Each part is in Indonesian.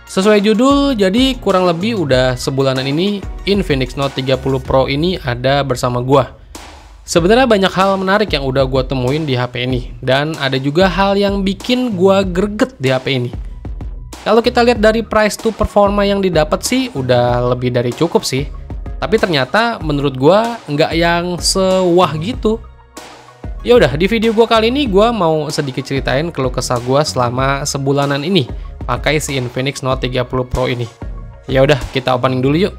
Sesuai judul, jadi kurang lebih udah sebulanan ini Infinix Note 30 Pro ini ada bersama gua. Sebenarnya banyak hal menarik yang udah gua temuin di HP ini, dan ada juga hal yang bikin gua greget di HP ini. Kalau kita lihat dari price to performa yang didapat sih udah lebih dari cukup sih. Tapi ternyata menurut gua nggak yang sewah gitu. Ya udah, di video gua kali ini gua mau sedikit ceritain keluh kesah gua selama sebulanan ini pakai si Infinix Note 30 Pro ini. Ya udah, kita opening dulu yuk.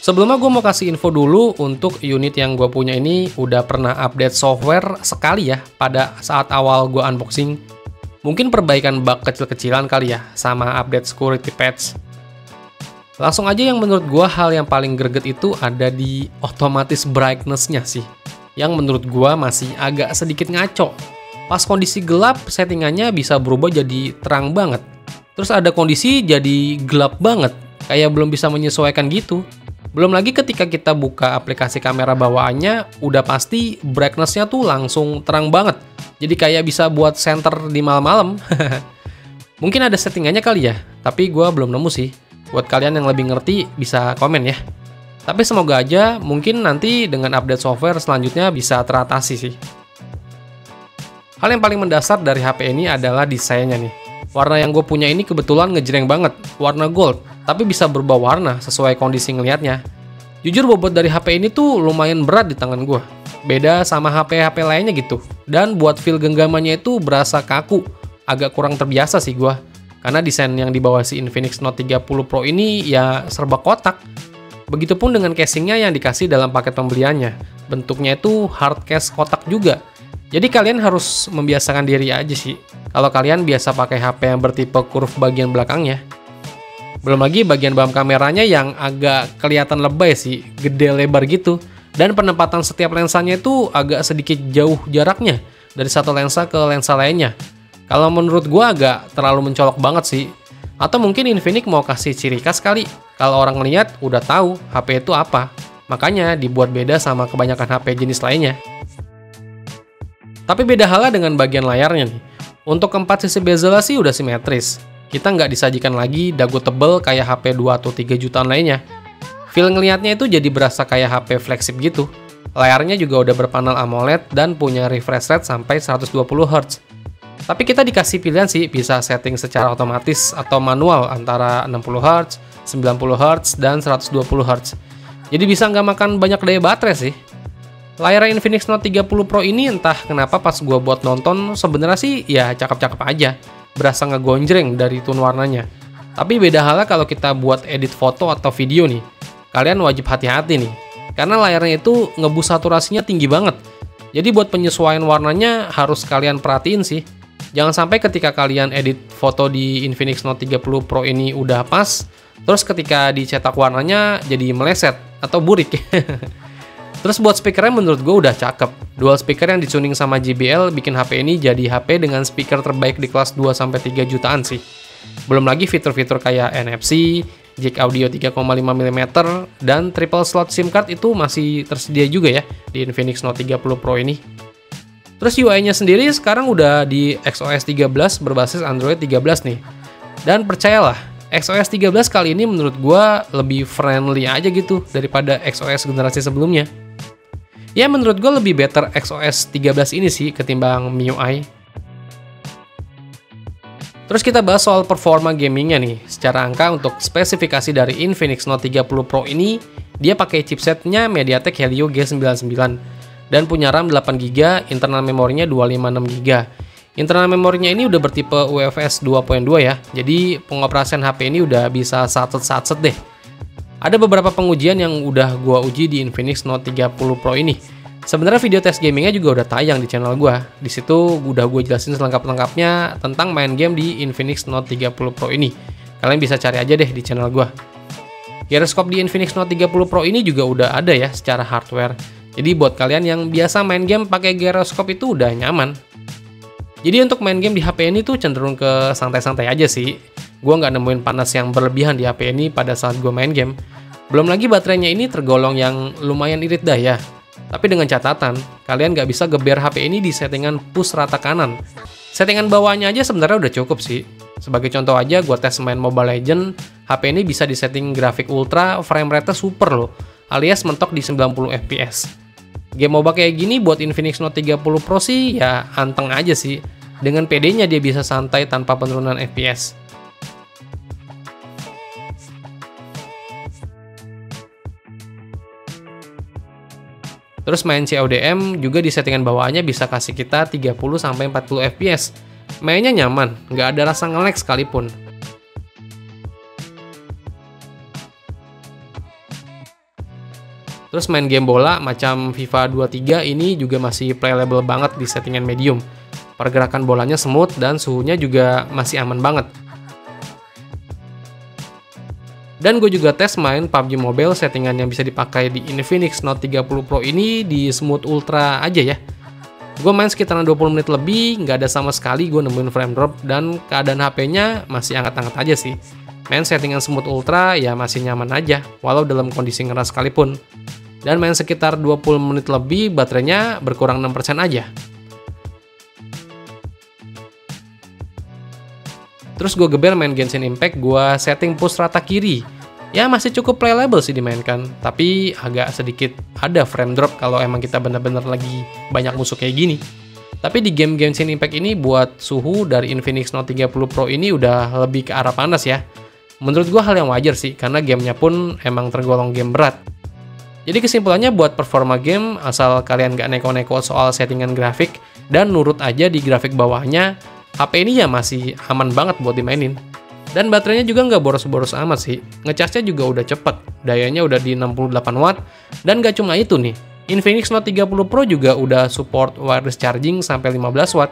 Sebelumnya gue mau kasih info dulu, untuk unit yang gue punya ini udah pernah update software sekali ya pada saat awal gue unboxing. Mungkin perbaikan bug kecil-kecilan kali ya, sama update security patch. Langsung aja yang menurut gue hal yang paling greget itu ada di otomatis brightness-nya sih. Yang menurut gue masih agak sedikit ngaco. Pas kondisi gelap, settingannya bisa berubah jadi terang banget. Terus ada kondisi jadi gelap banget, kayak belum bisa menyesuaikan gitu. Belum lagi ketika kita buka aplikasi kamera bawaannya, udah pasti brightness-nya tuh langsung terang banget. Jadi kayak bisa buat center di malam-malam. Mungkin ada settingannya kali ya, tapi gue belum nemu sih. Buat kalian yang lebih ngerti, bisa komen ya. Tapi semoga aja mungkin nanti dengan update software selanjutnya bisa teratasi sih. Hal yang paling mendasar dari HP ini adalah desainnya nih. Warna yang gue punya ini kebetulan ngejreng banget, warna gold, tapi bisa berubah warna sesuai kondisi ngelihatnya. Jujur bobot dari HP ini tuh lumayan berat di tangan gue. Beda sama HP-HP lainnya gitu. Dan buat feel genggamannya itu berasa kaku, agak kurang terbiasa sih gue. Karena desain yang dibawa si Infinix Note 30 Pro ini ya serba kotak. Begitupun dengan casingnya yang dikasih dalam paket pembeliannya. Bentuknya itu hard case kotak juga. Jadi kalian harus membiasakan diri aja sih, kalau kalian biasa pakai HP yang bertipe curve bagian belakangnya. Belum lagi bagian bawah kameranya yang agak kelihatan lebay sih, gede lebar gitu. Dan penempatan setiap lensanya itu agak sedikit jauh jaraknya dari satu lensa ke lensa lainnya. Kalau menurut gua agak terlalu mencolok banget sih. Atau mungkin Infinix mau kasih ciri khas kali, kalau orang ngeliat udah tahu HP itu apa. Makanya dibuat beda sama kebanyakan HP jenis lainnya. Tapi beda halnya dengan bagian layarnya nih. Untuk keempat sisi bezel sih udah simetris. Kita nggak disajikan lagi dagu tebel kayak HP 2 atau 3 jutaan lainnya. Feel ngelihatnya itu jadi berasa kayak HP flagship gitu. Layarnya juga udah berpanel AMOLED dan punya refresh rate sampai 120 Hz. Tapi kita dikasih pilihan sih, bisa setting secara otomatis atau manual antara 60 Hz, 90 Hz, dan 120 Hz. Jadi bisa nggak makan banyak daya baterai sih. Layar Infinix Note 30 Pro ini entah kenapa pas gua buat nonton sebenarnya sih ya cakep-cakep aja. Berasa ngegonjreng dari tone warnanya. Tapi beda halnya kalau kita buat edit foto atau video nih. Kalian wajib hati-hati nih. Karena layarnya itu ngebus saturasinya tinggi banget. Jadi buat penyesuaian warnanya harus kalian perhatiin sih. Jangan sampai ketika kalian edit foto di Infinix Note 30 Pro ini udah pas, terus ketika dicetak warnanya jadi meleset atau burik. Terus buat speakernya menurut gue udah cakep. Dual speaker yang dituning sama JBL bikin HP ini jadi HP dengan speaker terbaik di kelas 2-3 jutaan sih. Belum lagi fitur-fitur kayak NFC, jack audio 3,5 mm, dan triple slot SIM card itu masih tersedia juga ya di Infinix Note 30 Pro ini. Terus UI-nya sendiri sekarang udah di XOS 13 berbasis Android 13 nih. Dan percayalah, XOS 13 kali ini menurut gue lebih friendly aja gitu daripada XOS generasi sebelumnya. Ya menurut gue lebih better XOS 13 ini sih ketimbang MIUI. Terus kita bahas soal performa gamingnya nih. Secara angka untuk spesifikasi dari Infinix Note 30 Pro ini, dia pakai chipsetnya MediaTek Helio G99 dan punya RAM 8GB, internal memorinya 256GB. Internal memorinya ini udah bertipe UFS 2.2 ya, jadi pengoperasian HP ini udah bisa satset-satset deh. Ada beberapa pengujian yang udah gua uji di Infinix Note 30 Pro ini. Sebenarnya video tes gamingnya juga udah tayang di channel gua. Di situ udah gue jelasin selengkap-lengkapnya tentang main game di Infinix Note 30 Pro ini. Kalian bisa cari aja deh di channel gua. Gyroscope di Infinix Note 30 Pro ini juga udah ada ya secara hardware. Jadi buat kalian yang biasa main game pakai gyroscope itu udah nyaman. Jadi untuk main game di HP ini tuh cenderung ke santai-santai aja sih. Gua nggak nemuin panas yang berlebihan di HP ini pada saat gua main game. Belum lagi baterainya ini tergolong yang lumayan irit daya. Tapi dengan catatan, kalian nggak bisa geber HP ini di settingan push rata kanan. Settingan bawahnya aja sebenarnya udah cukup sih. Sebagai contoh aja, gua tes main Mobile Legends, HP ini bisa disetting grafik ultra, frame rate super loh, alias mentok di 90 fps. Game MOBA kayak gini buat Infinix Note 30 Pro sih ya anteng aja sih. Dengan PD-nya dia bisa santai tanpa penurunan FPS. Terus main CODM juga di settingan bawaannya bisa kasih kita 30-40 fps. Mainnya nyaman, nggak ada rasa nge-lag sekalipun. Terus main game bola macam FIFA 23 ini juga masih playable banget di settingan medium. Pergerakan bolanya smooth dan suhunya juga masih aman banget. Dan gue juga tes main PUBG Mobile settingan yang bisa dipakai di Infinix Note 30 Pro ini di Smooth Ultra aja ya. Gue main sekitaran 20 menit lebih, nggak ada sama sekali gue nemuin frame drop, dan keadaan HP-nya masih angkat-angkat aja sih. Main settingan Smooth Ultra ya masih nyaman aja, walau dalam kondisi ngeras sekalipun. Dan main sekitar 20 menit lebih, baterainya berkurang 6% aja. Terus gue geber main Genshin Impact, gue setting push rata kiri. Ya masih cukup playable sih dimainkan, tapi agak sedikit ada frame drop kalau emang kita bener-bener lagi banyak musuh kayak gini. Tapi di game Genshin Impact ini buat suhu dari Infinix Note 30 Pro ini udah lebih ke arah panas ya. Menurut gue hal yang wajar sih, karena gamenya pun emang tergolong game berat. Jadi kesimpulannya buat performa game, asal kalian gak neko-neko soal settingan grafik dan nurut aja di grafik bawahnya, HP ini ya masih aman banget buat dimainin. Dan baterainya juga nggak boros-boros amat sih. Ngecasnya juga udah cepet, dayanya udah di 68 watt. Dan gak cuma itu nih, Infinix Note 30 Pro juga udah support wireless charging sampai 15 watt.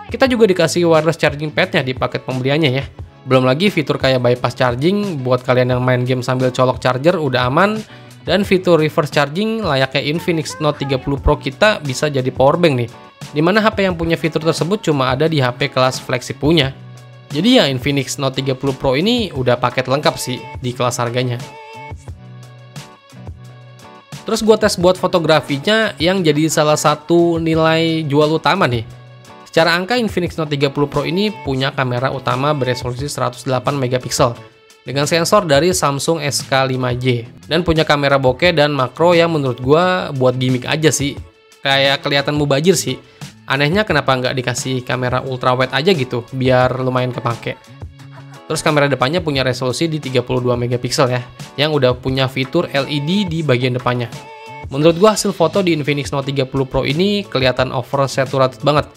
Kita juga dikasih wireless charging padnya di paket pembeliannya ya. Belum lagi fitur kayak bypass charging buat kalian yang main game sambil colok charger udah aman. Dan fitur reverse charging layaknya Infinix Note 30 Pro kita bisa jadi powerbank nih. Dimana HP yang punya fitur tersebut cuma ada di HP kelas flagship punya. Jadi ya Infinix Note 30 Pro ini udah paket lengkap sih di kelas harganya. Terus gue tes buat fotografinya yang jadi salah satu nilai jual utama nih. Secara angka Infinix Note 30 Pro ini punya kamera utama beresolusi 108 megapiksel dengan sensor dari Samsung SK5J dan punya kamera bokeh dan makro yang menurut gue buat gimmick aja sih. Kayak kelihatan mubazir sih. Anehnya kenapa nggak dikasih kamera ultra wide aja gitu, biar lumayan kepake. Terus kamera depannya punya resolusi di 32 megapiksel ya, yang udah punya fitur LED di bagian depannya. Menurut gua hasil foto di Infinix Note 30 Pro ini kelihatan oversaturated banget.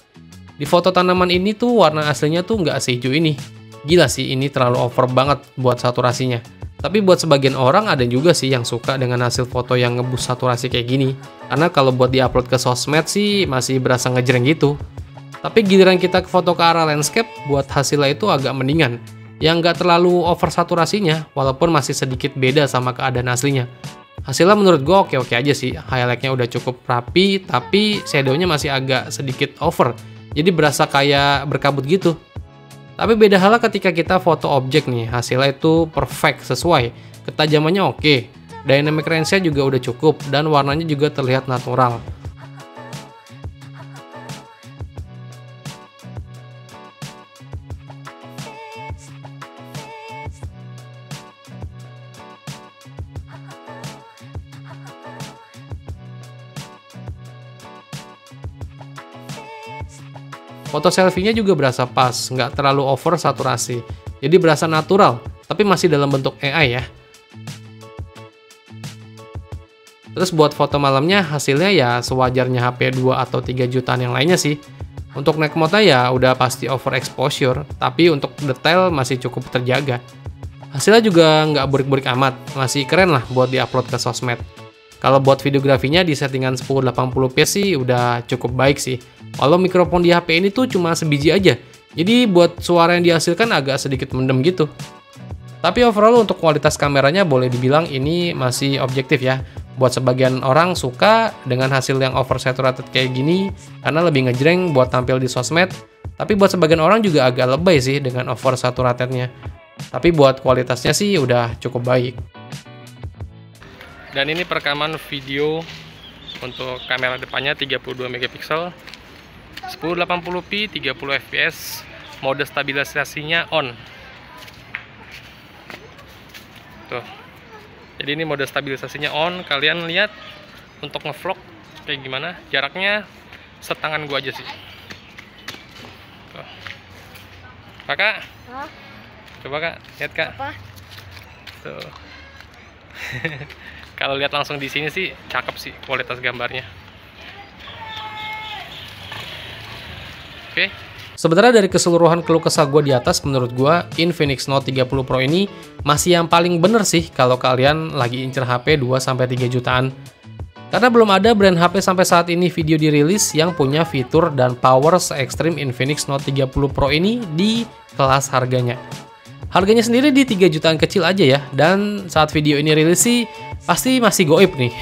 Di foto tanaman ini tuh warna aslinya tuh nggak sehijau ini. Gila sih, ini terlalu over banget buat saturasinya. Tapi buat sebagian orang ada juga sih yang suka dengan hasil foto yang ngebus saturasi kayak gini. Karena kalau buat diupload ke sosmed sih masih berasa ngejreng gitu. Tapi giliran kita ke foto ke arah landscape, buat hasilnya itu agak mendingan. Yang nggak terlalu over saturasinya, walaupun masih sedikit beda sama keadaan aslinya. Hasilnya menurut gue oke-oke aja sih. Highlight-nya udah cukup rapi, tapi shadow-nya masih agak sedikit over. Jadi berasa kayak berkabut gitu. Tapi beda halnya ketika kita foto objek nih, hasilnya itu perfect, sesuai. Ketajamannya oke, dynamic range-nya juga udah cukup, dan warnanya juga terlihat natural. Foto selfie-nya juga berasa pas, nggak terlalu over saturasi. Jadi berasa natural, tapi masih dalam bentuk AI ya. Terus buat foto malamnya, hasilnya ya sewajarnya HP 2 atau 3 jutaan yang lainnya sih. Untuk night mode ya udah pasti overexposure, tapi untuk detail masih cukup terjaga. Hasilnya juga nggak burik-burik amat, masih keren lah buat diupload ke sosmed. Kalau buat videografinya di settingan 1080p sih udah cukup baik sih. Walau mikrofon di HP ini tuh cuma sebiji aja, jadi buat suara yang dihasilkan agak sedikit mendem gitu. Tapi overall untuk kualitas kameranya boleh dibilang ini masih objektif ya. Buat sebagian orang suka dengan hasil yang oversaturated kayak gini, karena lebih ngejreng buat tampil di sosmed. Tapi buat sebagian orang juga agak lebay sih dengan oversaturatednya. Tapi buat kualitasnya sih udah cukup baik. Dan ini perekaman video untuk kamera depannya 32 megapiksel, 1080p 30 fps, mode stabilisasinya on. Tuh. Jadi ini mode stabilisasinya on. Kalian lihat untuk ngevlog kayak gimana? Jaraknya setangan gua aja sih. Tuh. Kakak? Hah? Coba Kak, lihat Kak. Apa? Tuh. Kalau lihat langsung di sini sih cakep sih kualitas gambarnya. Oke. Sebenarnya dari keseluruhan keluh kesah gue di atas, menurut gue Infinix Note 30 Pro ini masih yang paling bener sih kalau kalian lagi incer HP 2-3 jutaan. Karena belum ada brand HP sampai saat ini video dirilis yang punya fitur dan power se-ekstrim Infinix Note 30 Pro ini di kelas harganya. Harganya sendiri di 3 jutaan kecil aja ya, dan saat video ini rilis sih pasti masih goib nih.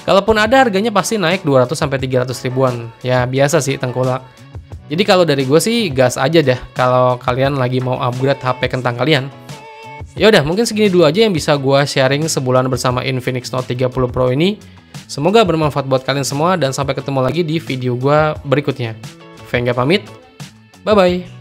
Kalaupun ada, harganya pasti naik 200-300 ribuan. Ya biasa sih tengkulak. Jadi kalau dari gue sih gas aja deh kalau kalian lagi mau upgrade HP kentang kalian. Ya udah, mungkin segini dulu aja yang bisa gue sharing sebulan bersama Infinix Note 30 Pro ini. Semoga bermanfaat buat kalian semua dan sampai ketemu lagi di video gue berikutnya. Vengga pamit. Bye bye.